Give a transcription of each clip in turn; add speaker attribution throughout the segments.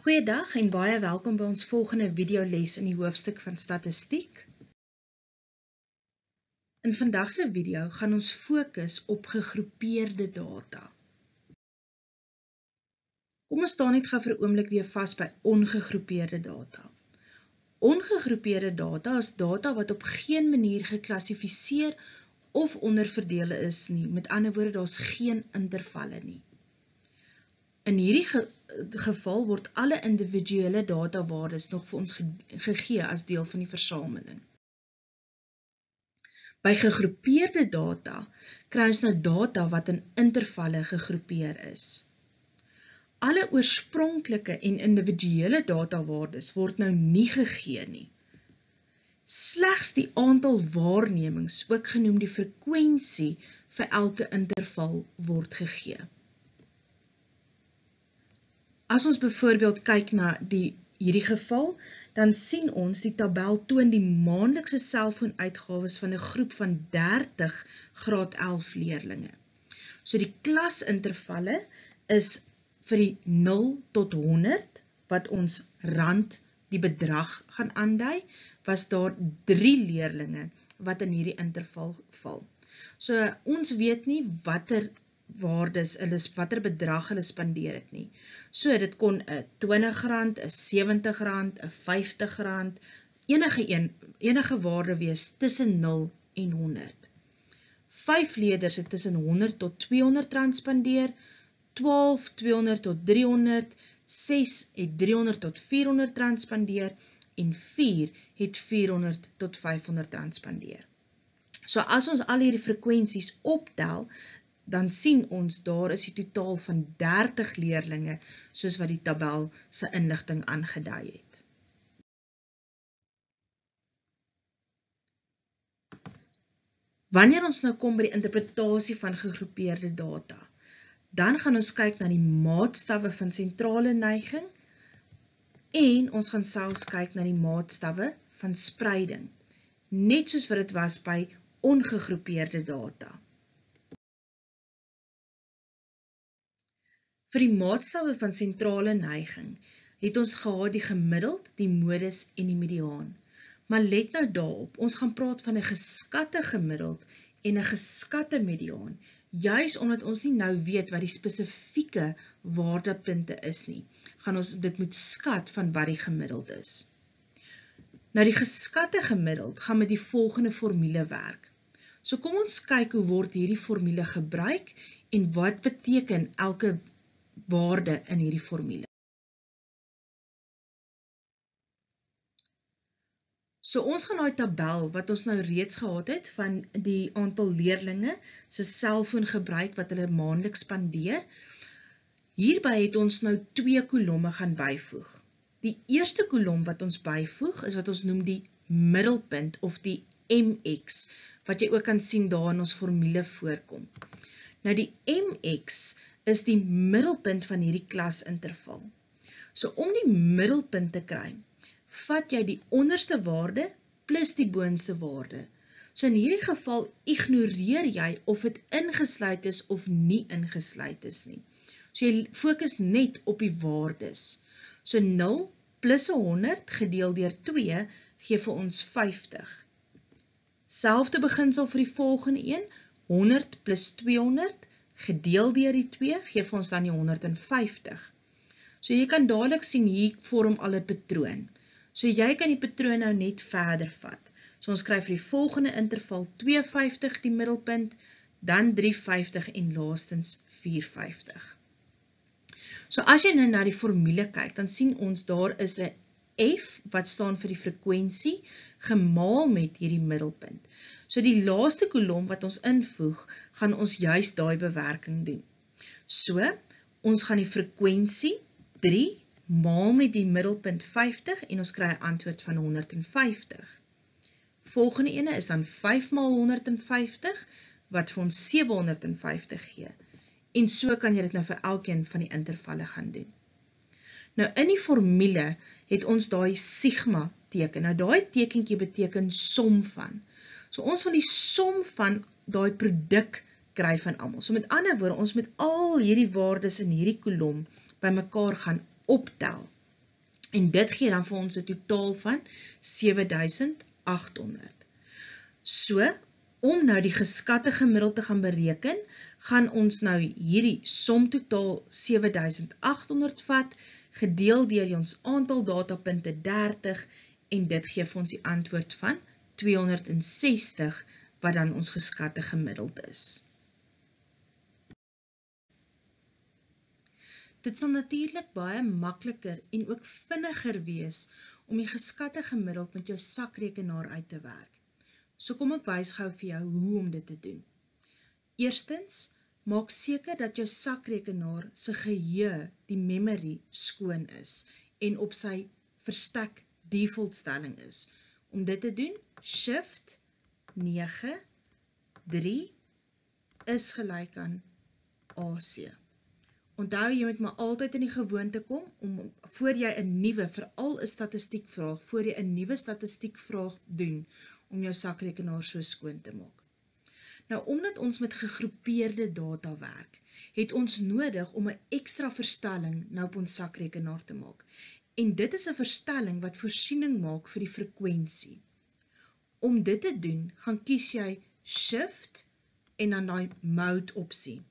Speaker 1: Goeiedag en baie welkom by ons volgende videoles in die hoofstuk van statistiek. In vandag se video gaan ons fokus op gegroepeerde data. Kom ons staan net gou vir 'n oomblik weer vas by ongegroepeerde data. Ongegroepeerde data is data wat op geen manier geklassifiseer of onderverdele is nie. Met ander woorde, daar's geen intervalle nie. In hierdie geval word alle individuele datawaardes nog vir ons gegee as deel van die versameling. By gegroepeerde data kry ons nou data wat in intervalle gegroepeer is. Alle oorspronklike en individuele datawaardes word nou nie gegee nie. Slegs die aantal waarnemings, ook genoem die frekwensie vir elke interval word gegee. As ons byvoorbeeld kyk na hierdie geval, dan sien ons die tabel toon die maandelikse selfoonuitgawes van 'n groep van 30 graad 11 leerlinge. So die klasintervalle is vir die 0 tot 100, wat ons rand die bedrag gaan aandui, was daar 3 leerlinge wat in hierdie interval val. So ons weet nie watter waardes watter bedrag hulle spandeer het nie. So dit kon 'n R20, 'n R70, 'n R50, enige waarde wees tussen 0 en 100. 5 leerders het tussen 100 tot 200 rand spandeer, 12 200 tot 300, 6 het 300 tot 400 rand spandeer en 4 het 400 tot 500 rand spandeer. So as ons al hierdie frekwensies optel, dan sien ons daar is die totaal van 30 leerlinge, soos wat die tabel se inligting aangedui het. Wanneer ons nou kom by die interpretasie van gegroepeerde data, dan gaan ons kyk na die maatstawwe van sentrale neiging en ons gaan selfs kyk na die maatstawwe van spreiding, net soos wat dit was by ongegroepeerde data. Vir die maatstawwe van sentrale neiging het ons gehad die gemiddeld, die modus en die mediaan. Maar let nou daarop, ons gaan praat van 'n geskatte gemiddeld en 'n geskatte mediaan, juis omdat ons nie nou weet wat die spesifieke waardepunte is nie, gaan ons dit moet skat van wat die gemiddeld is. Nou die geskatte gemiddeld gaan met die volgende formule werk. So kom ons kyk hoe word hierdie formule gebruik en wat beteken elke waarde in hierdie formule. So ons gaan daai tabel wat ons nou reeds gehad het van die aantal leerlinge se selfoongebruik wat hulle maandeliks spandeer. Hierby het ons nou 2 kolomme gaan byvoeg. Die eerste kolom wat ons byvoeg is wat ons noem die middelpunt of die MX, wat jy ook kan sien daar in ons formule voorkom. Nou die MX is die middelpunt van hierdie klasinterval. So om die middelpunt te kry, vat jy die onderste waarde plus die boonste waarde. So in hierdie geval ignoreer jy of dit ingesluit is of nie ingesluit is nie. So jy fokus net op die waardes. So 0 plus 100 gedeel deur 2 gee vir ons 50. Selfde beginsel vir die volgende een, 100 plus 200 gedeel deur die 2 gee vir ons dan die 150. So jy kan dadelik sien hier vorm al 'n patroon. So jy kan die patroon nou net verder vat. So ons kry vir die volgende interval 250 die middelpunt, dan 350 en laastens 450. So as jy nou na die formule kyk, dan sien ons daar is 'n F wat staan vir die frekwensie gemaal met hierdie middelpunt. So die laaste kolom wat ons invoeg, gaan ons juist daai bewerking doen. So ons gaan die frekwensie 3 maal met die middelpunt 50 en ons kry 'n antwoord van 150. Volgende ene is dan 5 maal 150 wat vir ons 750 gee. En so kan jy dit nou vir elkeen van die intervalle gaan doen. Nou in die formule het ons daai sigma teken. Nou daai tekentjie beteken som van. So ons wil die som van daai produk kry van almal. So met ander woorde, ons moet al hierdie waardes in hierdie kolom bymekaar gaan optel En dit gee dan vir ons 'n totaal van 7800. So, om nou die geskatte gemiddeld te gaan bereken, gaan ons nou hierdie som totaal 7800 vat, gedeel deur ons aantal datapunte 30, en dit gee vir ons die antwoord van 260, wat dan ons geskatte gemiddeld is. Dit sal natuurlik baie makliker en ook vinniger wees om die geskatte gemiddeld met jou sakrekenaar uit te werk. So kom ek wys gou vir jou hoe om dit te doen. Eerstens, maak seker dat jou sakrekenaar se geheue, die memory, skoon is en op sy verstek default stelling is. Om dit te doen, Shift 9 3 is gelyk aan AC. Onthou, jy moet maar altyd in die gewoonte kom, om voor jy 'n nuwe, veral 'n statistiekvraag, voor jy 'n nuwe statistiekvraag doen, om jou sakrekenaar so skoon te maak. Nou, omdat ons met gegroepeerde data werk, het ons nodig om 'n ekstra verstelling nou op ons sakrekenaar te maak. En dit is 'n verstelling wat voorsiening maak vir die frekwensie. Om dit te doen, gaan kies jy Shift en dan daai Mode opsie.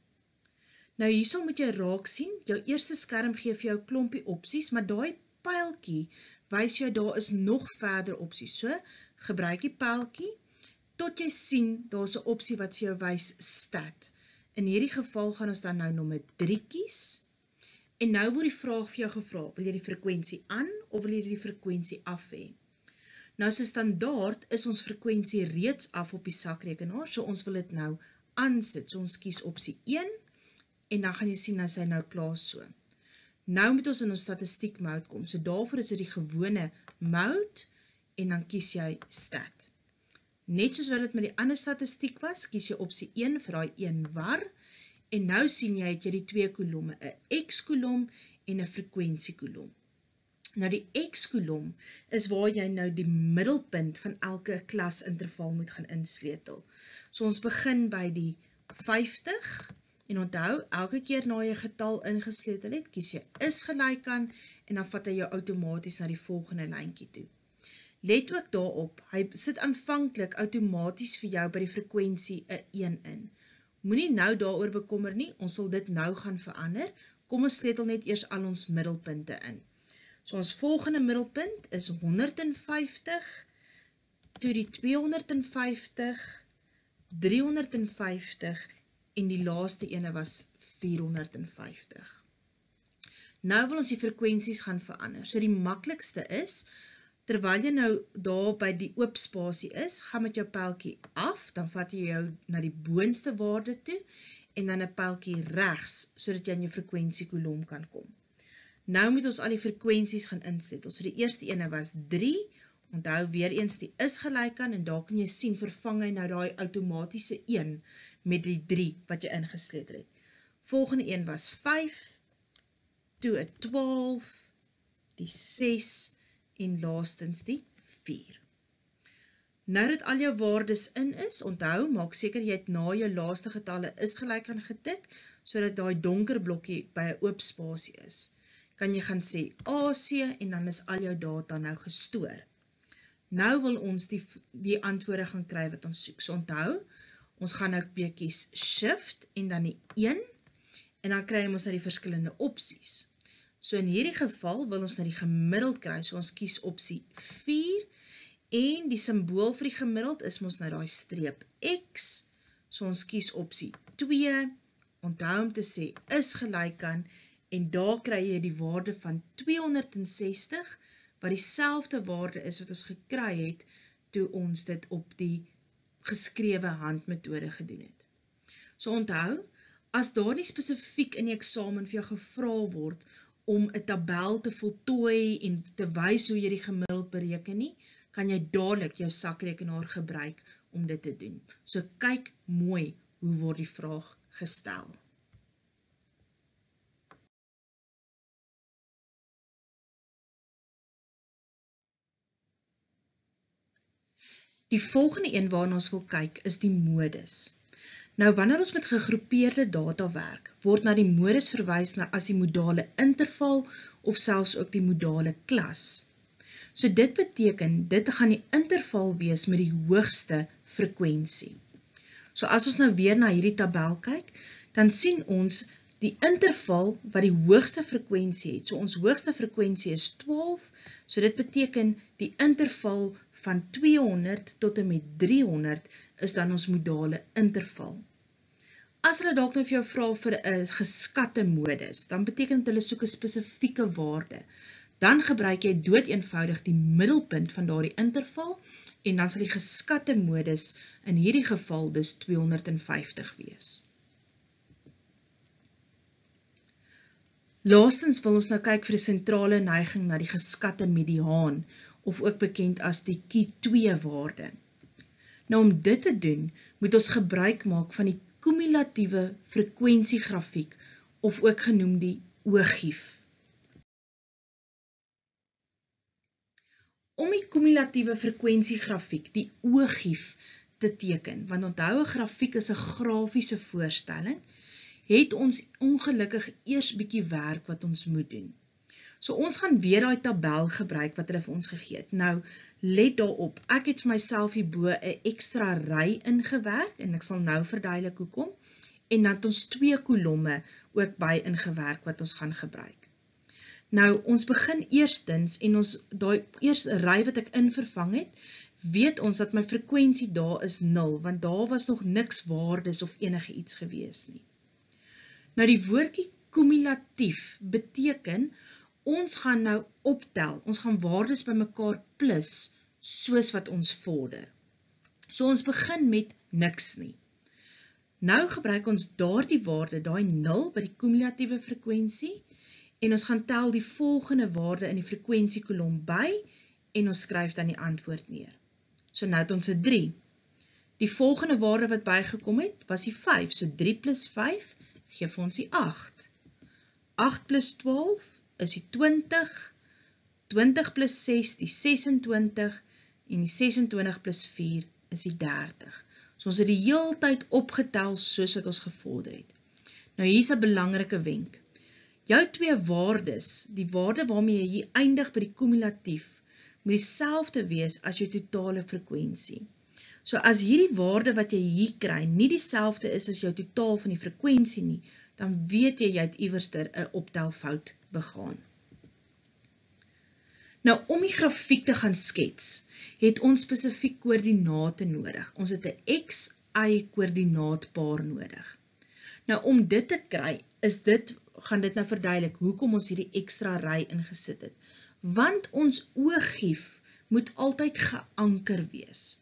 Speaker 1: Nou hierso moet jy raak sien, jou eerste skerm gee vir jou klompie opsies, maar daai pyltjie wys jou daar is nog verder opsies. So, gebruik die pyltjie tot jy sien daar's 'n opsie wat vir jou wys Stat. In hierdie geval gaan ons dan nou nommer 3 kies. En nou word die vraag vir jou gevra, wil jy die frekwensie aan of wil jy die frekwensie af hê? Nou so standaard is ons frekwensie reeds af op die sakrekenaar, so ons wil dit nou aansit. So ons kies opsie 1 en dan gaan jy sien as hy nou klaar so. Nou moet ons in ons statistiek mode kom, so daarvoor is dit die gewone mode en dan kies jy Stat. Net soos wat dit met die ander statistiek was, kies jy opsie 1 vir daai 1 var, en nou sien jy het jy die 2 kolomme, 'n X-kolom en 'n frekwensie-kolom. Nou die X-kolom is waar jy nou die middelpunt van elke klasinterval moet gaan insleutel. So ons begin by die 50, en onthou, elke keer na jy getal ingesleutel het, kies jy is gelyk aan, en dan vat hy jou outomaties na die volgende lyntjie toe. Let ook daarop, hy sit aanvanklik outomaties vir jou by die frekwensie 'n 1 in. Moenie nou daaroor bekommer nie, ons sal dit nou gaan verander. Kom ons sleutel net eers al ons middelpunte in. So ons volgende middelpunt is 150, toe die 250, 350 en die laaste ene was 450. Nou wil ons die frekwensies gaan verander. So die maklikste is, terwyl jy nou daar by die oop spasie is, gaan met jou pyltjie af, dan vat jy jou na die boonste waarde toe, en dan 'n pyltjie regs, sodat jy in jou frekwensie-kolom kan kom. Nou moet ons al die frekwensies gaan insleutel. So die eerste ene was 3, onthou weer eens die is gelyk aan, en daar kan jy sien, vervang hy nou daai outomatiese 1 met die 3 wat jy ingesleutel het. Volgende een was 5, toe 'n 12, die 6, en laastens die 4. Nou dat al jou waardes in is, onthou, maak seker jy het na jou laaste getalle is gelyk aan getik, sodat daai donker blokkie by 'n oop spasie is. Kan jy gaan sê AC, en dan is al jou data nou gestoor. Nou wil ons die antwoorde gaan kry wat ons soek. So onthou, ons gaan nou weer kies Shift, en dan die 1, en dan kry ons nou die verskillende opsies. So in hierdie geval wil ons nou die gemiddeld kry, so ons kies opsie 4, en die symbool vir die gemiddeld is ons nou daai streep X, so ons kies opsie 2, onthou om te sê is gelyk aan, en daar kry jy die waarde van 260, wat dieselfde waarde is wat ons gekry het, toe ons dit op die geskrewe handmetode gedoen het. So onthou, as daar nie spesifiek in die eksamen vir jou gevra word, om 'n tabel te voltooi en te wys hoe jy die gemiddeld bereken nie, kan jy dadelik jou sakrekenaar gebruik om dit te doen. So kyk mooi hoe word die vraag gestel. Die volgende een waarna ons wil kyk is die modus. Nou, wanneer ons met gegroepeerde data werk, word na die modus verwys as die modale interval of selfs ook die modale klas. So dit beteken, dit gaan die interval wees met die hoogste frekwensie. So as ons nou weer na hierdie tabel kyk, dan sien ons die interval wat die hoogste frekwensie het. So ons hoogste frekwensie is 12, so dit beteken die interval van 200 tot en met 300 is dan ons modale interval. As hulle dalk nou vir jou vra vir 'n geskatte modus, dan beteken dit hulle soek 'n spesifieke waarde. Dan gebruik jy doeteenvoudig die middelpunt van daardie interval en dan sal die geskatte modus in hierdie geval dus 250 wees. Laastens wil ons nou kyk vir die sentrale neiging na die geskatte mediaan, of ook bekend as die Q2-waarde. Nou om dit te doen, moet ons gebruik maak van die kumulatiewe frekwensiegrafiek, of ook genoem die ogief. Om die kumulatiewe frekwensiegrafiek, die ogief, te teken, want onthou 'n grafiek is 'n grafiese voorstelling, het ons ongelukkig eers bietjie werk wat ons moet doen. So ons gaan weer daai tabel gebruik wat hulle vir ons gegee het. Nou, let daarop, ek het vir myself hierbo 'n ekstra ry ingewerk, en ek sal nou verduidelik hoekom, en dan het ons 2 kolomme ook by ingewerk wat ons gaan gebruik. Nou, ons begin eerstens, en ons daai eerste ry wat ek invervang het, weet ons dat my frekwensie daar is 0, want daar was nog niks waardes of enige iets gewees nie. Nou die woordjie kumulatief beteken, ons gaan nou optel, ons gaan waardes by mekaar plus, soos wat ons vorder. So ons begin met niks nie. Nou gebruik ons daardie waarde, daai 0 by die kumulatiewe frekwensie, en ons gaan tel die volgende waarde in die frekwensiekolom by, en ons skryf dan die antwoord neer. So nou het ons 'n 3. Die volgende waarde wat bygekom het, was die 5, so 3 plus 5, gee vir ons die 8. 8 plus 12 is die 20, 20 plus 6 die 26, en die 26 plus 4 is die 30. So ons het die hele tyd opgetel soos wat ons gevorder het. Nou hier is 'n belangrike wenk. Jou 2 waardes, die waarde waarmee jy eindig by die kumulatief, moet dieselfde wees as jou totale frekwensie. So as hierdie waarde wat jy hier kry nie dieselfde is as jou totaal van die frekwensie nie, dan weet jy het iewerster 'n optelfout begaan. Nou om die grafiek te gaan skets, het ons spesifiek koördinate nodig. Ons het 'n x-y koördinaatpaar nodig. Nou om dit te kry, gaan dit nou verduidelik hoekom ons hierdie ekstra ry ingesit het. Want ons ogief moet altyd geanker wees.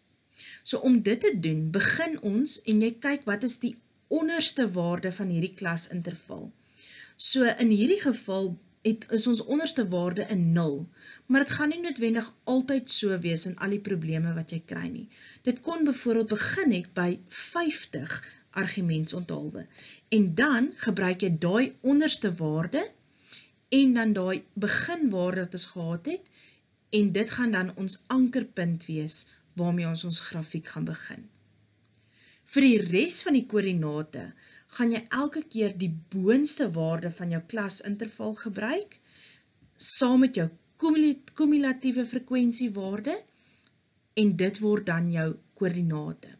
Speaker 1: So om dit te doen, begin ons en jy kyk wat is die onderste waarde van hierdie klasinterval. So in hierdie geval is ons onderste waarde 'n 0, maar dit gaan nie noodwendig altyd so wees in al die probleme wat jy kry nie. Dit kon byvoorbeeld begin het by 50 argumentsonthaalwe, en dan gebruik jy daai onderste waarde, en dan daai beginwaarde wat ons gehad het, en dit gaan dan ons ankerpunt wees, waarmee ons grafiek gaan begin. Vir die res van die koördinate, gaan jy elke keer die boonste waarde van jou klasinterval gebruik, saam met jou kumulatiewe frekwensiewaarde, en dit word dan jou koördinate.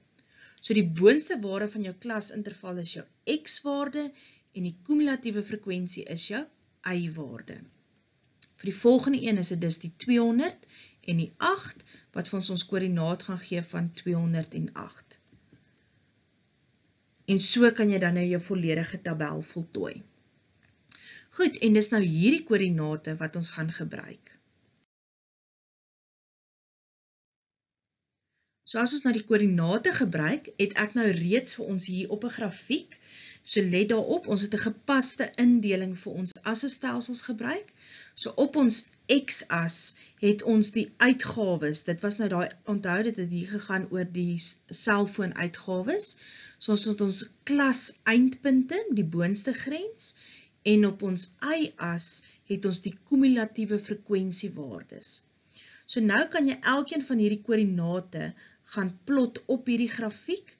Speaker 1: So die boonste waarde van jou klasinterval is jou x-waarde, en die kumulatiewe frekwensie is jou y-waarde. Vir die volgende een is dit dus die 200 en die 8, wat vir ons koördinaat gaan gee van 208. En so kan jy dan nou jou volledige tabel voltooi. Goed, en dis nou hierdie koördinate wat ons gaan gebruik. So as ons nou die koördinate gebruik, het ek nou reeds vir ons hier op 'n grafiek, so let daarop, ons het 'n gepaste indeling vir ons assestelsels gebruik. So op ons x-as het ons die uitgawes, dit was nou daai, onthou dit het hier gegaan oor die selfoon-uitgawes, so ons het ons klas eindpunte, die boonste grens, en op ons y-as het ons die kumulatiewe frekwensiewaardes. So nou kan jy elkeen van hierdie koördinate gaan plot op hierdie grafiek,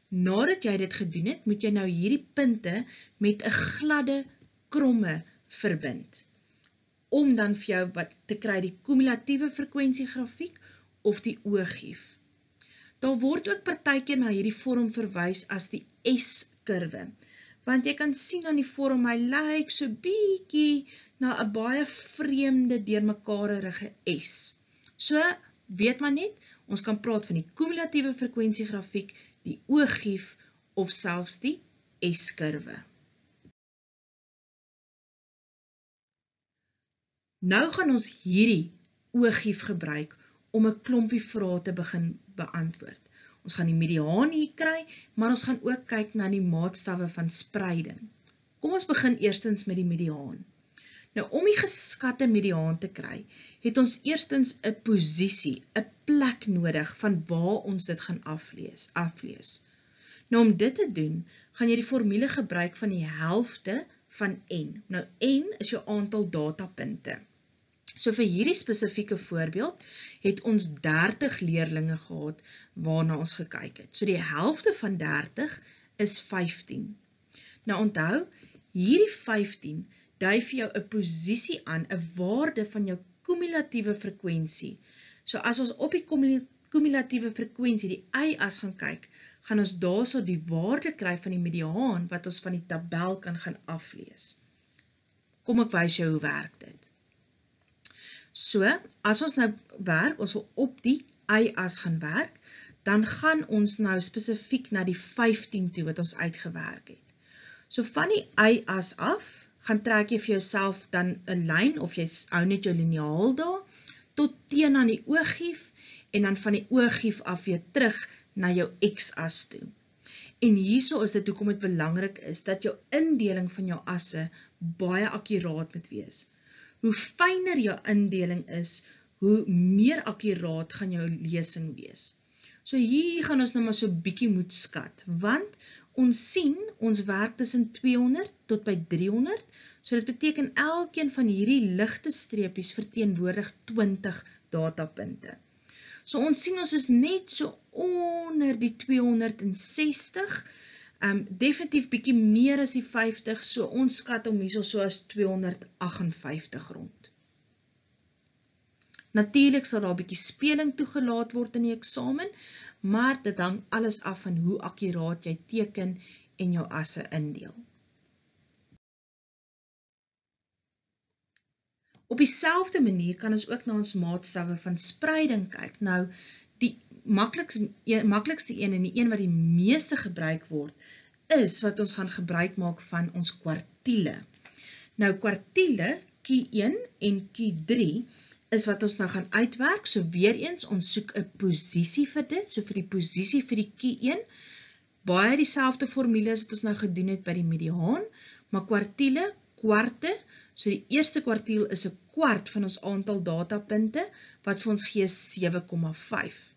Speaker 1: Nadat jy dit gedoen het, moet jy nou hierdie punte met 'n gladde kromme verbind, om dan vir jou wat te kry die kumulatiewe frekwensiegrafiek of die ooggief. Daar word ook partykeer na hierdie vorm verwys as die S-kurwe, want jy kan sien aan die vorm, hy lyk so bietjie na 'n baie vreemde deurmekaarige S. So, weet maar net, ons kan praat van die kumulatiewe frekwensiegrafiek, die ooggief of selfs die S-kurwe. Nou gaan ons hierdie ooggief gebruik om 'n klompie vrae te begin beantwoord. Ons gaan die mediaan hier kry, maar ons gaan ook kyk na die maatstawwe van spreiding. Kom ons begin eerstens met die mediaan. Nou, om die geskatte mediaan te kry, het ons eerstens 'n posisie, 'n plek nodig van waar ons dit gaan aflees. Nou, om dit te doen, gaan jy die formule gebruik van die helfte van N. Nou, N is jou aantal datapunte. So vir hierdie spesifieke voorbeeld het ons 30 leerlinge gehad waarna ons gekyk het. So die helfte van 30 is 15. Nou onthou, hierdie 15 dui vir jou 'n posisie aan, 'n waarde van jou kumulatiewe frekwensie. So as ons op die kumulatiewe frekwensie, die y-as gaan kyk, gaan ons daarso die waarde kry van die mediaan wat ons van die tabel kan gaan aflees. Kom ek wys jou hoe werk dit. So, as ons nou werk, ons wil op die y-as gaan werk, dan gaan ons nou spesifiek na die 15 toe wat ons uitgewerk het. So van die y-as af, gaan trek jy vir jouself dan 'n lyn, of jy hou net jou liniaal daar, tot teen aan die ooggief, en dan van die ooggief af weer terug na jou x-as toe. En hierso is dit hoekom dit belangrik is, dat jou indeling van jou asse baie akkuraat moet wees. Hoe fyner jou indeling is, hoe meer akkuraat gaan jou lesing wees. So hier gaan ons nou maar so bietjie moet skat, want ons sien, ons werk tussen 200 tot by 300, so dit beteken elkeen van hierdie ligte streepies verteenwoordig 20 datapunte. So ons sien ons is net so onder die 260, definitief bietjie meer as die 50, so ons skat hom hierso so as 258 rond. Natuurlik sal daar bietjie speling toegelaat word in die eksamen, maar dit hang alles af van hoe akkuraat jy teken en jou asse indeel. Op dieselfde manier kan ons ook na ons maatstawwe van spreiding kyk. Nou, die maklikste een en die een wat die meeste gebruik word, is wat ons gaan gebruik maak van ons kwartiele. Nou, kwartiele, Q1 en Q3, is wat ons nou gaan uitwerk. So weer eens, ons soek 'n posisie vir dit, so vir die posisie vir die Q1, baie dieselfde formules wat ons nou gedoen het by die mediaan, maar kwartiele, kwarte, so die eerste kwartiel is 'n kwart van ons aantal datapunte, wat vir ons gee 7,5.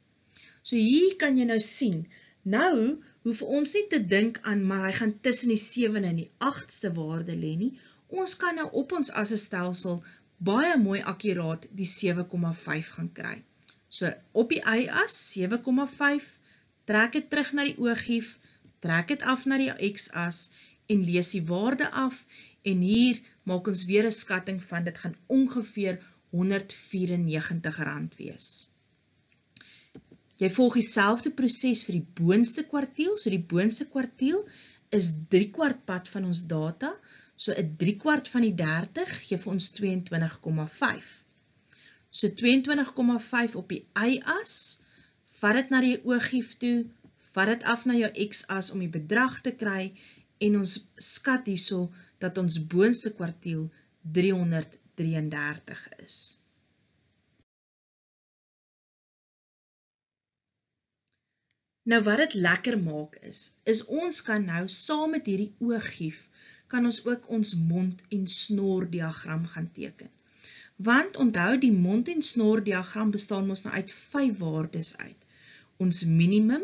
Speaker 1: So hier kan jy nou sien, nou hoef ons nie te dink aan, maar hy gaan tussen die 7 en die 8ste waarde lê nie. Ons kan nou op ons assestelsel baie mooi akkuraat die 7,5 gaan kry. So op die y-as 7,5, trek dit terug na die ooggief, trek dit af na die x-as en lees die waarde af, en hier maak ons weer 'n skatting van dit gaan ongeveer R194 wees. Jy volg dieselfde proses vir die boonste kwartiel, so die boonste kwartiel is 3/4 pad van ons data, so 'n 3/4 van die 30 gee vir ons 22,5. So 22,5 op die y-as, vat dit na die ooggief toe, vat dit af na jou x-as om die bedrag te kry, en ons skat hierso dat ons boonste kwartiel 333 is. Nou wat dit lekker maak is ons kan nou saam met hierdie ooggief, kan ons ook ons mond- en snordiagram gaan teken. Want onthou, die mond- en snordiagram bestaan ons nou uit 5 waardes uit. Ons minimum,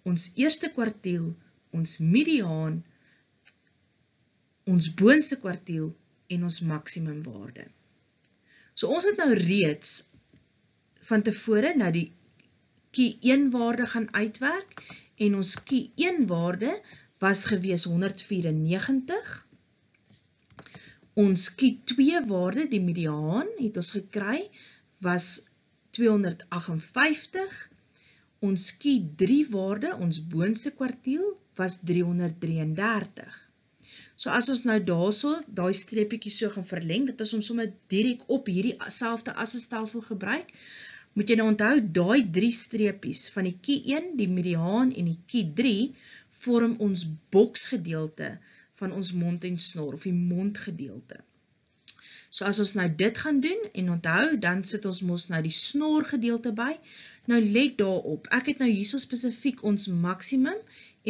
Speaker 1: ons eerste kwartiel, ons mediaan, ons boonste kwartiel en ons maksimum waarde. So ons het nou reeds van tevore nou die Q1 waarde gaan uitwerk en ons Q1 waarde was gewees 194. Ons Q2 waarde, die mediaan, het ons gekry, was 258. Ons Q3 waarde, ons boonste kwartiel, was 333. So as ons nou daarso, daai streepietjie so gaan verleng, dit is ons sommer direk op hierdie selfde assestelsel gebruik, moet jy nou onthou, daai 3 streepies van die Q1, die mediaan en die Q3 vorm ons boksgedeelte van ons mond en snor, of die mondgedeelte. So as ons nou dit gaan doen, en onthou, dan sit ons mos nou die snorgedeelte by. Nou let daarop, ek het nou hierso spesifiek ons maksimum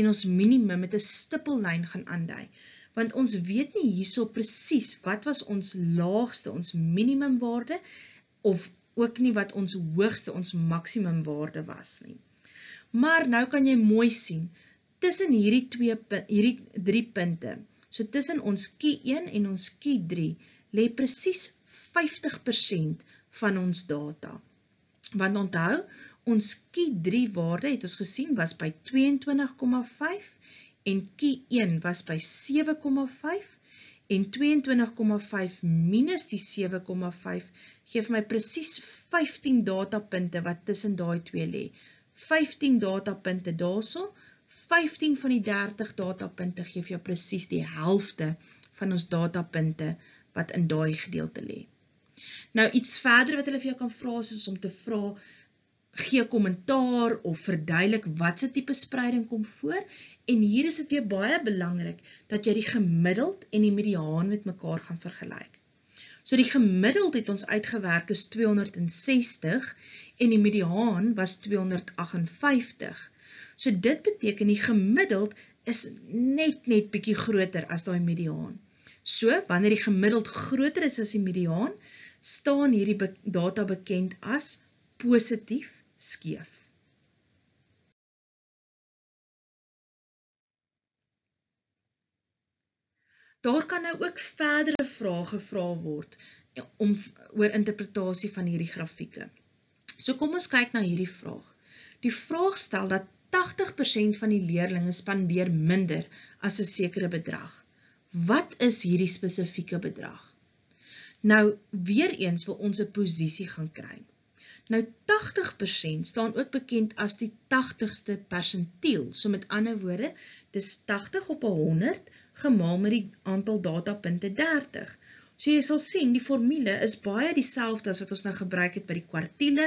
Speaker 1: en ons minimum met 'n stippellyn gaan aandui. Want ons weet nie hierso presies wat was ons laagste, ons minimumwaarde, of ook nie wat ons hoogste, ons maksimumwaarde was nie. Maar nou kan jy mooi sien, tussen hierdie 3 punte, so tussen ons Q1 en ons Q3, lê presies 50% van ons data. Want onthou, ons Q3 waarde, het ons gesien, was by 22,5 en Q1 was by 7,5 en 22,5 minus die 7,5 geef my presies 15 datapunte wat tussen daai twee lê. 15 datapunte daarso, 15 van die 30 datapunte geef jou presies die helfte van ons datapunte wat in daai gedeelte lê. Nou iets verder wat hulle vir jou kan vra is om te vra, gee kommentaar of verduidelik wat se tipe spreiding kom voor, en hier is dit weer baie belangrik dat jy die gemiddeld en die mediaan met mekaar gaan vergelyk. So die gemiddeld het ons uitgewerk is 260 en die mediaan was 258. So dit beteken die gemiddeld is net bietjie groter as daai mediaan. So wanneer die gemiddeld groter is as die mediaan, staan hierdie data bekend as positief skeef. Daar kan nou ook verdere vrae gevra word oor interpretasie van hierdie grafieke. So kom ons kyk na hierdie vraag. Die vraag stel dat 80% van die leerlinge spandeer minder as 'n sekere bedrag. Wat is hierdie spesifieke bedrag? Nou, weer eens wil ons 'n posisie gaan kry. Nou 80% staan ook bekend as die 80ste persentiel. So met ander woorde, dis 80 op 100 gemaal met die aantal datapunte 30. So jy sal sien, die formule is baie dieselfde as wat ons nou gebruik het by die kwartiele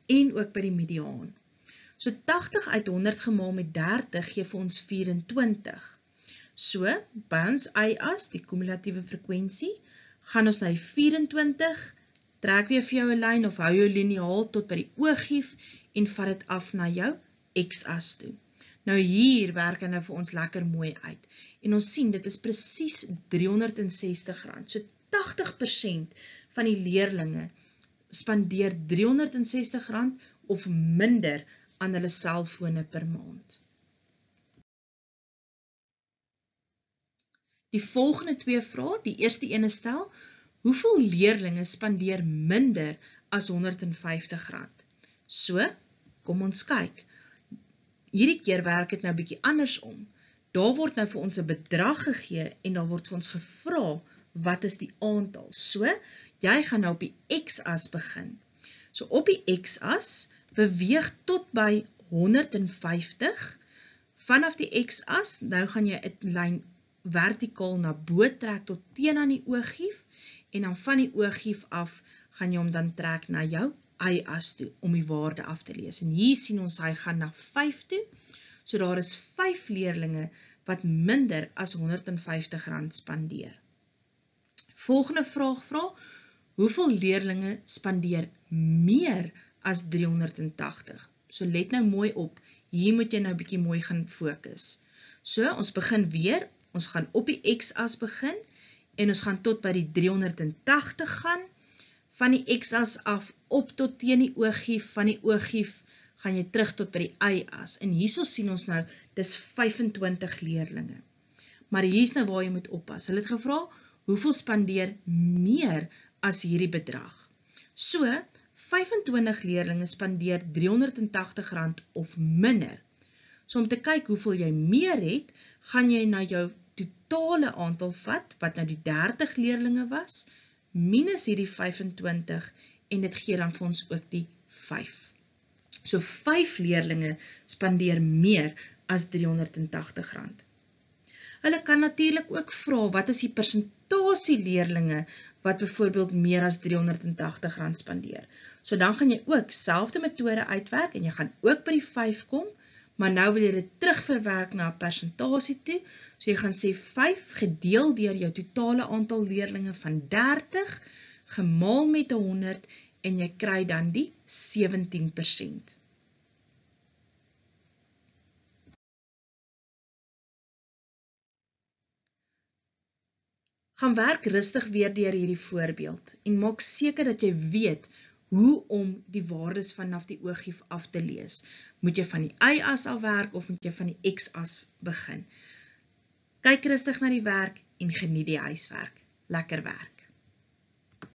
Speaker 1: en ook by die mediaan. So 80 uit 100 gemaal met 30 gee vir ons 24. So, by ons y-as, die kumulatiewe frekwensie, gaan ons na die 24, trek weer vir jou 'n lyn of hou jou liniaal tot by die ooggief en vat dit af na jou x-as toe. Nou hier werk hy nou vir ons lekker mooi uit. En ons sien, dit is presies R360. So 80% van die leerlinge spandeer R360 of minder aan hulle selfone per maand. Die volgende 2 vrae, die eerste ene stel, hoeveel leerlinge spandeer minder as R150? So, kom ons kyk. Hierdie keer werk dit nou bietjie andersom. Daar word nou vir ons 'n bedrag gegee en daar word vir ons gevra wat is die aantal. So, jy gaan nou op die x-as begin. So op die x-as beweeg tot by 150. Vanaf die x-as, nou gaan jy 'n lyn vertikaal na bo trek tot teen aan die ooggief en dan van die ooggief af gaan jy hom dan trek na jou y-as toe om die waarde af te lees. En hier sien ons hy gaan na 5 toe. So daar is 5 leerlinge wat minder as R150 spandeer. Volgende vraag vra, hoeveel leerlinge spandeer meer as 380? So let nou mooi op, hier moet jy nou bietjie mooi gaan fokus. So ons begin weer, ons gaan op die x-as begin en ons gaan tot by die 380 gaan, van die x-as af op tot teen die ooggief, van die ooggief gaan jy terug tot by die y-as. En hierso sien ons nou, dis 25 leerlinge. Maar hier is nou waar jy moet oppas. Hulle het gevra, hoeveel spandeer meer as hierdie bedrag? So, 25 leerlinge spandeer R380 of minder. So om te kyk hoeveel jy meer het, gaan jy na jou totale aantal vat, wat nou die 30 leerlinge was, minus hierdie 25, en dit gee dan vir ons ook die 5. So 5 leerlinge spandeer meer as R380. Hulle kan natuurlik ook vra, wat is die persentasie leerlinge wat byvoorbeeld meer as R380 spandeer. So dan gaan jy ook selfde metode uitwerk en jy gaan ook by die 5 kom, maar nou wil jy dit terugverwerk na 'n persentasie toe. So jy gaan sê 5 gedeel deur jou totale aantal leerlinge van 30, gemaal met 100 en jy kry dan die 17%. Gaan werk rustig weer deur hierdie voorbeeld en maak seker dat jy weet hoe om die waardes vanaf die oogief af te lees. Moet jy van die y-as af werk of moet jy van die x-as begin? Kyk rustig na die werk en geniet die huiswerk. Lekker werk!